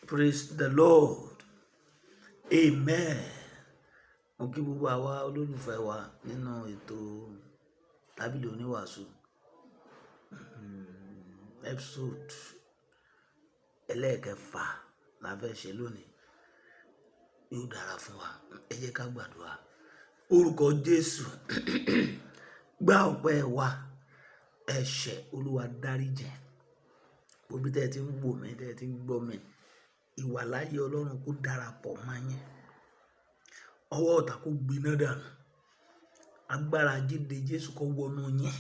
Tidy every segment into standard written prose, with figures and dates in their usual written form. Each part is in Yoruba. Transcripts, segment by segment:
Praise the Lord. Amen. Mo kí gbogbo àwa olólùfẹ́ wa nínú ètò tábìlì oníwàásù. Episode ẹlẹ́ẹ̀kẹfà la fẹ́ ṣe lónìí. Yóò dára fún wa. Ẹ jẹ́ ká gbàdúrà. Orúkọ Jésù. Gba ọpẹ́ wa. Ẹ̀ṣẹ̀ Olúwa dáríjì. Gbogbo tẹ́ ẹ ti ń wò mí, tẹ́ ẹ ti ń gbọ́ mi. Ìwàláyé Ọlọ́run kó darapọ̀ mọ́ yín. Ọwọ́ ọ̀tá kó gbiná dànù. Agbára jíǹde Jésù kó wọnú yín.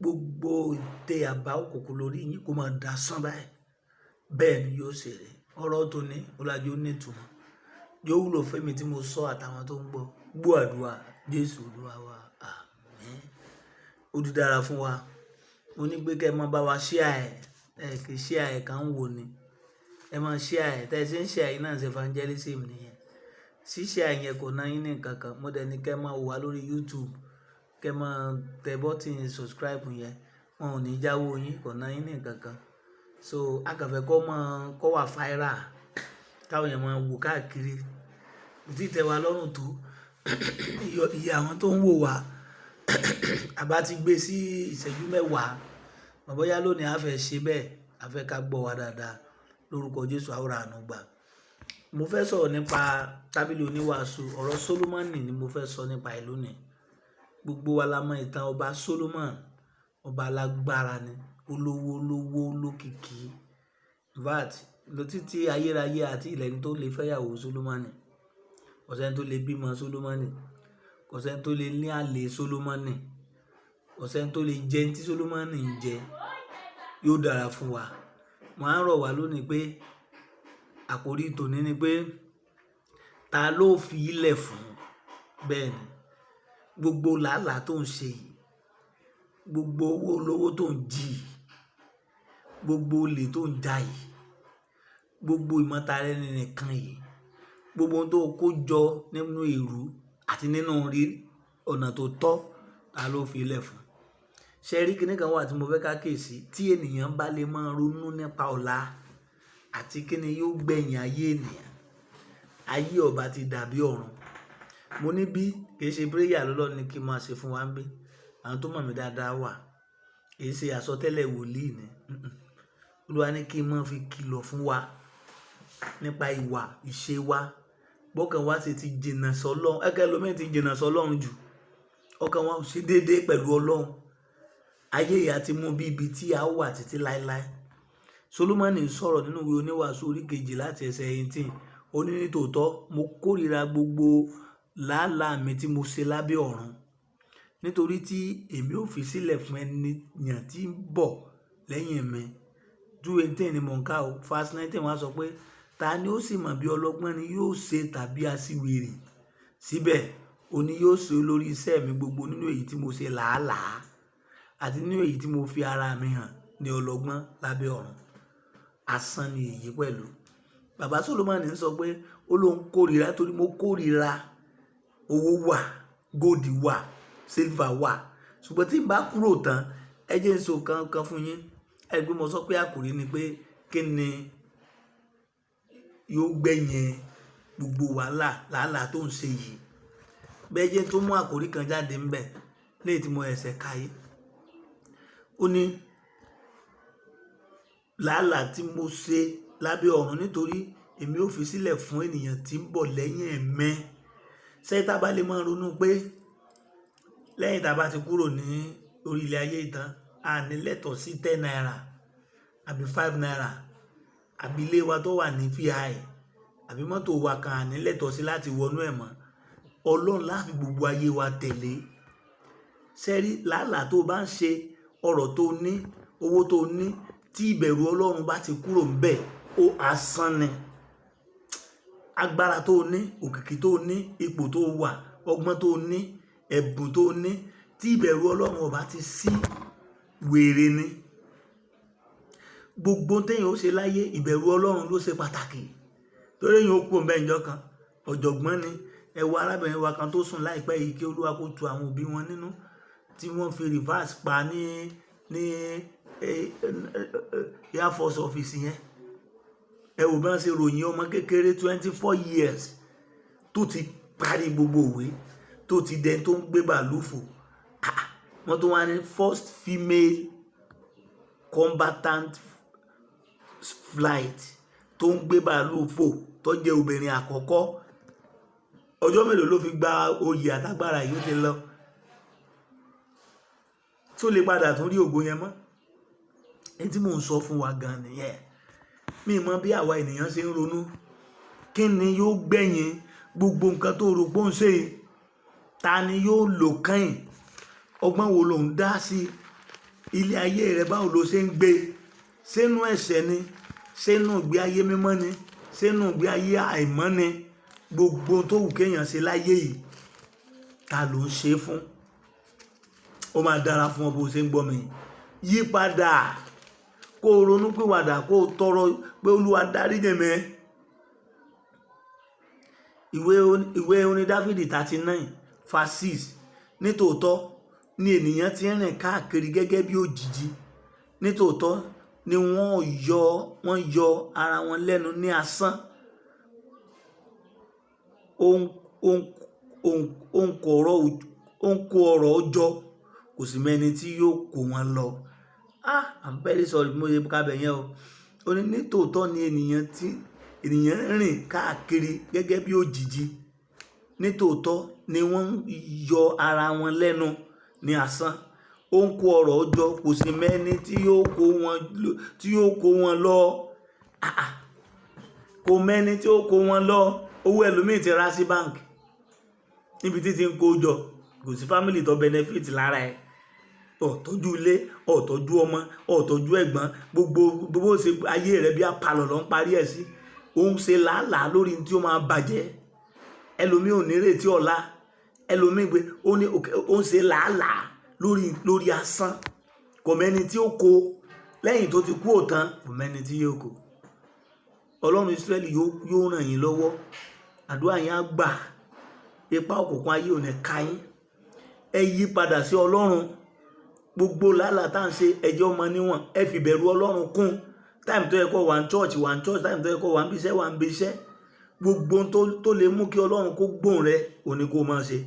Gbogbo ìtẹ́ àbá òkùnkùn lórí yín kó máa dasán báyìí. Bẹ́ẹ̀ ni yóò ṣe rí. Ọ̀rọ̀ tó ní ọlájú ní ìtumọ̀. Yóò wúlò fẹ́mi tí mo sọ àtàwọn tó ń gbọ́. Gbọ́ àdúrà Jésù Olúwa wa. Àmín. Ó ti dára fún wa. Mo ní pé kẹ́ ẹ máa bá wa share ẹ̀. Kì í share ẹ̀ kan wò ni. Ẹ máa share ẹ̀. Tẹ́ ẹ ṣe ń share yìí náà ṣe evangelism nìyẹn. Share yẹn kò ná yín ní nǹkan kan. Mo dẹ̀ ní kẹ́ ẹ máa wò wá lórí YouTube. Kẹ́ ẹ máa tẹ bọ́tìn subscribe yẹn. Wọn ò ní jáwó yín, kò ná yín ní nǹkan kan. So akànfẹ́ kọ́ wà viral. Káwọn èèyàn máa wò káàkiri. Kò tí ì tẹ́ wa lọ́rùn tó. Iye àwọn tó ń wò wá. Àbá ti gbé sí ìṣẹ́jú 10. Bóyá lónìí a fẹ́ ṣe bẹ́ẹ̀. A fẹ́ ká gbọ́ wa dáadáa. Lórúkọ Jésù a ó ra àánú gbà. Mo fẹ́ sọ̀rọ̀ nípa tábìlì oníwàásù. Ọ̀rọ̀ Sólómọ́nì ni mo fẹ́ sọ nípa ẹ̀ lónìí. Gbogbo wa la mọ ìtàn ọba Sólómọ́nì. Ọba alágbára ni. Olówó olókìkí. In fact, lọ títí ayérayé àti ilẹ̀ tó lè fẹ́yàwó Sólómọ́nì. Kò sẹ́ni tó lè bímọ Sólómọ́nì. Kò sẹ́ni tó lè ní àlè Sólómọ́nì. Kò sẹ́ni tó lè jẹ tí Sólómọ́nì ń jẹ. Yóò dára fún wa. Mo á rọ̀ wá lónìí pé àkòrí tòní ni pé ta ló fi ilẹ̀ fún? Bẹ́ẹ̀ ni. Gbogbo làálàá tó ń ṣe yìí. Gbogbo owó olówó tó ń jí yìí. Gbogbo olè tó ń jà yìí. Gbogbo ìmọ̀tara ẹni nìkan yìí. Gbogbo ohun tó kó jọ nínú èrú àti nínú ọ̀nà tó tọ́, ta ló fi ilẹ̀ fún? Ṣé rí kíní kan wà tí mo fẹ́ ká kíyèsí tí ènìyàn bá lè máa ronú nípa ọ̀la àti kíni yóò gbẹ̀yìn ayé ènìyàn. Ayé ọba ti dàbí ọ̀run. Mo ní bí kì í ṣe prayer lọ́lọ́ ni kí n máa ṣe fún wa ń bí. Àwọn tó mọ̀ mí dáadáa wà. Kì í ṣe àsọtẹ́lẹ̀ wòlíì ni. Olúwa ní kí n máa fi kìlọ̀ fún wa nípa ìwà ìṣe wa. Bọ́kàn wa ṣe ti jìnnà sọ́lọ́run. Ẹlòmíì ti jìnnà sọ́lọ́run jù. Ọkàn wa ò ṣe déédéé pẹ̀lú Ọlọ́run. Ayé yìí á ti mú bí ibi tí a ó wà títí láéláé. Sólómọ́nì sọ̀rọ̀ nínú ìwé oníwàásù orí 2 láti ẹsẹ̀ 18. Ó ní nítòótọ́ mo kórìíra gbogbo làálàá mi tí mo ṣe lábẹ́ ọ̀run. Nítorí tí èmi ò fi sílẹ̀ fún ènìyàn tí ń bọ̀ lẹ́yìn mi. 2:18 ni mò ń kà ó. Verse 19 wá sọ pé ta ni ó sì mọ̀ bí ọlọ́gbọ́n ni yóò ṣe tàbí aṣiwèrè. Síbẹ̀ òní yóò ṣe olórí iṣẹ́ mi gbogbo nínú èyí tí mo ṣe làálàá àti nínú èyí tí mo fi ara mi hàn ní ọlọ́gbọ́n lábẹ́ ọ̀run. Asán ni èyí pẹ̀lú. Bàbá Sólómọ́nì ń sọ pé ó lóun kórìíra torí mo kórìíra owó wà, góòdì wà, sílvà wà. Ṣùgbọ́n tí n bá kúrò tán, ẹ jẹ́ n sọ kankan fún yín. Ẹ gbé mo sọ pé àkòrí ni pé kí ni yóò gbẹ̀yìn gbogbo làálàá tó ń ṣe yìí. Bẹ́ẹ̀ jẹ́ tó mú àkòrí kan jáde ńbẹ̀ léyìí tí mo ẹsẹ̀ káyé. Ó ní làálàá tí mo ṣe lábẹ́ ọ̀run nítorí èmi ò fi sílẹ̀ fún ènìyàn tí ń bọ̀ lẹ́yìn mi. Ṣé tá bá lè máa ronú pé lẹ́yìn tá bá ti kúrò ní orí ilẹ̀ ayé ìtàn, a ní lẹ́tọ̀ọ́ sí 10 naira àbí 5 naira àbí ilé wa tó wà ní VI àbí mọ́tò wa kan a ní lẹ́tọ̀ọ́ sí láti wọnú ẹ̀ mọ́. Ọlọ́run láfi gbogbo ayé wa tẹ̀lé. Ṣé rí làálàá tó bá ń ṣe, ọrọ̀ tó ní, owó tó ní, tí ìbẹ̀rù Ọlọ́run bá ti kúrò ńbẹ̀, ó asán ni. Agbára tó ní, òkìkí tó ní, ipò tó wà, ọgbọ́n tó ní, ẹ̀bùn tó ní, tí ìbẹ̀rù Ọlọ́run ò bá ti sí, wèrè ni. Gbogbo téèyàn ó ṣe láyé, ìbẹ̀rù Ọlọ́run ló ṣe pàtàkì. Torí èèyàn ó kú ńbẹ̀ ńjọ́ kan. Ọ̀jọ̀gbọ́n ni. Ẹ wo arábìnrin wa kan tó sùn láìpẹ́ yìí kí Olúwa kó tu àwọn òbí wọn nínú. Tí wọ́n fi reverse pa ní Air Force office yẹn. ẹ wò bí wọ́n ṣe ròyìn ọmọ kékeré 24 years tó ti parí gbogbo òwe tó ti dẹni tó ń gbé bàálù fò. Wọ́n tó wá ní first female combatant flight tó ń gbé bàálù fò tó jẹ́ obìnrin àkọ́kọ́. Ọjọ́ mélòó ló fi gba oyè àtàgbàrà yìí ó ti lọ, tó lè padà tún rí ògo yẹn mọ́. Ẹni tí mò ń sọ fún wa gan nìyẹn. Mi mọ̀ bí àwa ènìyàn ṣe ń ronú. Kí ni yóò gbẹ̀yìn gbogbo nǹkan tó rò pé ó ń ṣe? Ta ni yóò lò kàn? Ọgbọ́n wo ló ń dá sí ilé ayé rẹ? Báwo ló ṣe ń gbé? Sínú ẹ̀ṣẹ̀ ni? Sínú ìgbé ayé mímọ́ ni? Sínú ìgbé ayé àìmọ́ ni? Gbogbo tó wù kéèyàn ṣe láyé yìí, ta ló ń ṣe fún? Ó máa dára fún ọ bó ṣe ń gbọ́ mi. Yí padà, kó ronú pìwàdà, kó tọrọ pé Olúwa dáríjì mi. Ìwé orin Dáfídì 39 verse 6. Nítòótọ́ ni ènìyàn ti ń rìn káàkiri gẹ́gẹ́ bí òjìji. Nítòótọ́ ni wọ́n yọ ara wọn lẹ́nu ní asán. Ó ń kó ọrọ̀ jọ, kò sì mẹ́ni tí yóò kó wọn lọ. I'm very sorry bí mo ṣe kábẹ̀ yẹn o. Ó ní nítòótọ́ ni ènìyàn rìn káàkiri gẹ́gẹ́ bí òjìji. Nítòótọ́ ni wọ́n yọ ara wọn lẹ́nu ní asán. Ó ń kó ọrọ̀ jọ, kò sì mẹ́ni tí yóò kó wọn lọ. Kò mẹ́ni tí ó kó wọn lọ. Owó ẹlòmíì ti rà sí báǹkì níbi tí ti ń kó jọ. Kò sí family tó benefit lára ẹ̀. Ọ̀tọ́jú ilé, ọ̀tọ́jú ọmọ, ọ̀tọ́jú ẹ̀gbọ́n, gbogbo ṣe ayé rẹ̀ bí apalọ̀ ló ń parí ẹ̀ sí. Ó ń ṣe làálàá lórí tí ó máa bàjẹ́. Ẹlòmíì ò ní retí ọ̀la. Ẹlòmíì pé ó ń ṣe làálàá lórí asán. Kò mẹ́ni tí ó kó lẹ́yìn tó ti kú òtán. Kò mẹ́ni tí yóò kó. Ọlọ́run Ísírẹ́lì yóò ràn yín lọ́wọ́. Àdúrà yín á gbà. Ipa òkùnkùn ayé ò ní ká yín. Ẹ yí padà sí Ọlọ́run. Gbogbo làálàá tá à ń ṣe ẹjọ́ ọmọ níwọ̀n. Ẹ fi bẹ̀rù Ọlọ́run kún. Táìmù tó yẹ kó wà ní church, táìmù tó yẹ kó wà ní iṣẹ́, wà ní iṣẹ́. Gbogbo tó lè mú kí Ọlọ́run kó gbóhùn rẹ, òní kó máa ṣe.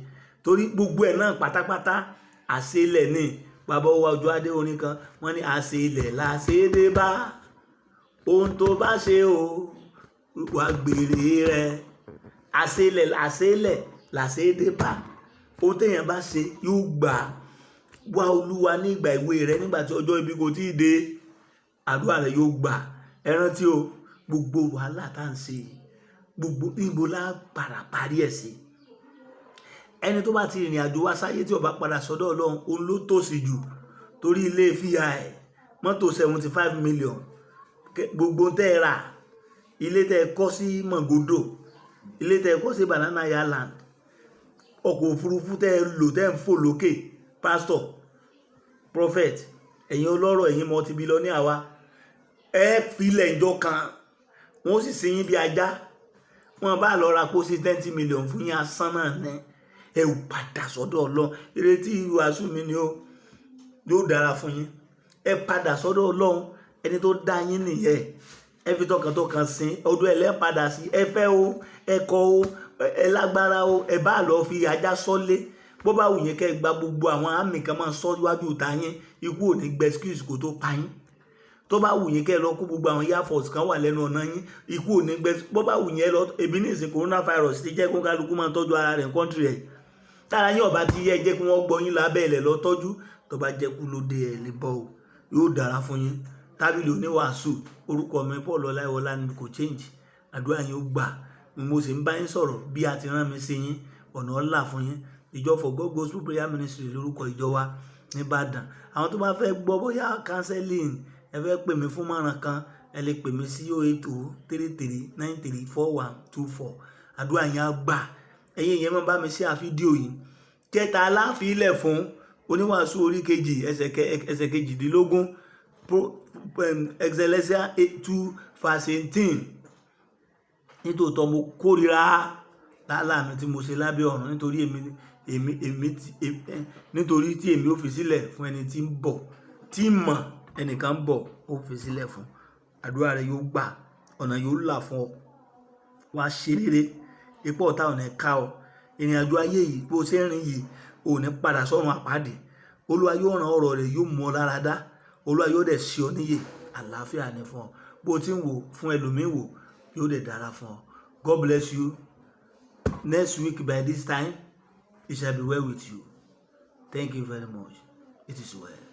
Torí gbogbo ẹ̀ náà pátápátá àṣelẹ̀ ni. Bàbá wa Òjó Adé orin kan, wọ́n ní àṣelẹ̀ làṣedé bá. Ohun tó bá ṣe o, wà gbèrè rẹ̀. Àṣelẹ̀ làṣedé bá. Ohun téèyàn bá ṣe yóò gbà. Wá Olúwa ní ìgbà ìwé rẹ, nígbà tí ọjọ́ ibi kò tíì dé. Àdúrà rẹ yóò gbà. Ẹ rántí o, gbogbo wàhálà tá à ń ṣe, gbogbo níbo la padà parí ẹ̀ sí. Ẹni tó bá ti rìnrìn àjò wá sáyé tí ó bá padà sọ́dọ̀ Ọlọ́run, òun ló tòṣì jù. Torí ilé fíya ẹ̀, mọ́tò 75 million, gbogbo tẹ́ ẹ rà, ilé tẹ́ ẹ kọ́ sí Mọ̀gòdò, ilé tẹ́ ẹ kọ́ sí Banana Island, ọkọ̀ òfurufú tẹ́ ẹ lò tẹ́ ẹ ń fò lókè. Pastor, prophet, ẹ̀yin ọlọ́rọ̀, ẹ̀yin multi-billionaire wa, ẹ filẹ̀ ìjọ kan, wọ́n sì sin yín bí ajá. Wọ́n bá lọ ra pósí 20 million fún yín asán náà ní. Ẹ ò padà sọ́dọ̀ Ọlọ́run. Ìrètí ìwàásù mi ni yóò dára fún yín. Ẹ padà sọ́dọ̀ Ọlọ́run. Ẹni tó dá yín nìyẹn. Ẹ fi tọkàntọkàn sìn. Ọdún ẹ lẹ́ padà sí. Ẹ fẹ́ o, ẹ kọ̀ o, ẹ lágbára o. Ẹ bá lọ fi ajá sọ́lé. Bó bá wù yín kẹ́ ẹ gba gbogbo àwọn àmì kan máa sọ iwájú ìta yín. Ikú ò ní gbẹ excuse kó tó pa yín. Tó bá wù yín kẹ́ ẹ lọ kó gbogbo àwọn Air Force kan wà lẹ́nu ọ̀nà yín. Ikú ò ní gbẹ. Bó bá wù yín ẹ lọ. Ebi ní ìsìn coronavirus ti jẹ́ kó kálukú máa tọ́jú ara rẹ̀ country rẹ̀. Tára yín ọba ti yẹ jẹ́ kí wọ́n gbọ́ yín lábẹ́ ilẹ̀ lọ tọ́jú. Tó bá jẹ́ kú ló dé ẹ̀ lè bọ́ o. Yóò dára fún yín. Tábìlì oníwàásù, orúkọ mi Paul Ọláìwọlá ni kò change. Àdúrà yín ó gbà. Mo sì ń bá yín sọ̀rọ̀ bí a ti rán mi sí yín. Ọ̀nà ọ̀la fún yín. Ìjọ For God Gospel Prayer Ministry lórúkọ ìjọ wa ní Ìbàdàn. Àwọn tó bá fẹ́ gbọ́ bóyá counseling, ẹ fẹ́ pè mí fún mọ̀ràn kan, ẹ lè pè mí sí 08033934124. Àdúrà yín á gbà. Ẹ̀yin yẹn máa bá mi share fídíò yìí. Kẹta aláfilẹ̀ fún oníwàásù orí kejì ẹsẹ̀ kejìdínlógún, Excellentia 2:18. Nítòótọ́ mo kórìíra làálàá mi tí mo ṣe lábẹ́ ọ̀run, nítorí tí èmi ò fi sílẹ̀ fún ẹni tí ń bọ̀, tí mọ̀ ẹnìkan ń bọ̀ ó fi sílẹ̀ fún. Àdúrà rẹ yóò gbà. ọ̀nà yóò là fún ọ, wà á ṣe rere, ipò ọ̀tá ò ní ká ọ. Ìrìn àjò ayé yìí bó ṣe ń rìn yìí ò ní padà sọ́run àpáàdì. Olúwa yóò rán ọ̀rọ̀ rẹ̀, yóò mú ọ lára dá. Olúwa yóò dẹ̀ ṣe ọ níyè. Àlàáfíà ni fún ọ. Bó ti ń wò fún ẹlòmíì wò, yóò dẹ̀ dára fún ọ. God bless you. Next week by this time, it shall be well with you. Thank you very much. It is well.